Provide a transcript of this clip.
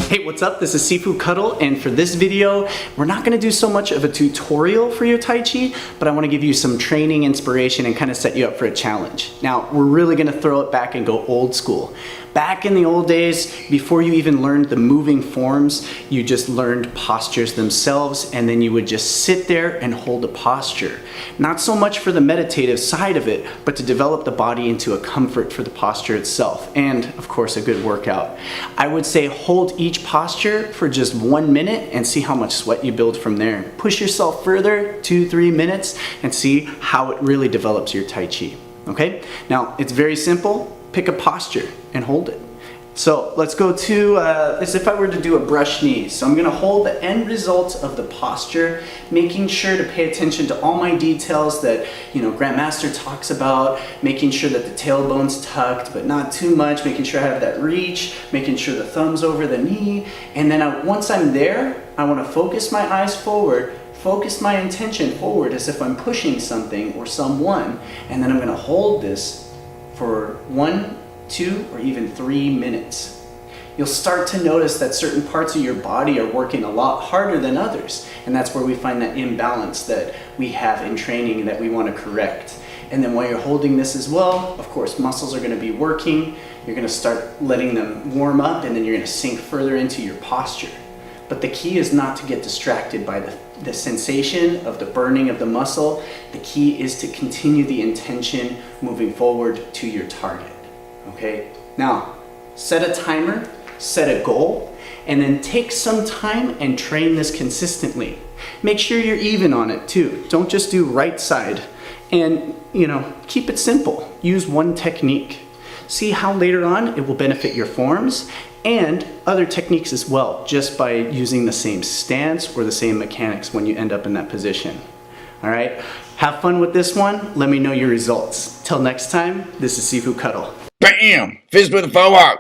Hey, what's up? This is Sifu Kuttel, and for this video, we're not going to do so much of a tutorial for your Tai Chi, but I want to give you some training inspiration and kind of set you up for a challenge. Now, we're really going to throw it back and go old school. Back in the old days, before you even learned the moving forms, you just learned postures themselves, and then you would just sit there and hold a posture. Not so much for the meditative side of it, but to develop the body into a comfort for the posture itself, and of course a good workout. I would say hold each posture for just 1 minute and see how much sweat you build from there. Push yourself further, 2-3 minutes, and see how it really develops your Tai Chi. Okay? Now, it's very simple. Pick a posture and hold it. So let's go to, as if I were to do a brush knee. So I'm gonna hold the end result of the posture, making sure to pay attention to all my details that, Grandmaster talks about, making sure that the tailbone's tucked, but not too much, making sure I have that reach, making sure the thumb's over the knee. And then once I'm there, I wanna focus my eyes forward, focus my intention forward as if I'm pushing something or someone, and then I'm gonna hold this for 1, 2, or even 3 minutes. You'll start to notice that certain parts of your body are working a lot harder than others, and that's where we find that imbalance that we have in training that we want to correct. And then while you're holding this as well, of course, muscles are going to be working. You're going to start letting them warm up, and then you're going to sink further into your posture. But the key is not to get distracted by the sensation of the burning of the muscle. The key is to continue the intention moving forward to your target. Okay? Now, set a timer, set a goal, and then take some time and train this consistently. Make sure you're even on it too. Don't just do right side. And, keep it simple. Use one technique. See how later on it will benefit your forms and other techniques as well, just by using the same stance or the same mechanics when you end up in that position. All right? Have fun with this one. Let me know your results. Till next time, this is Sifu Kuttel. Bam! Fist with a forearm.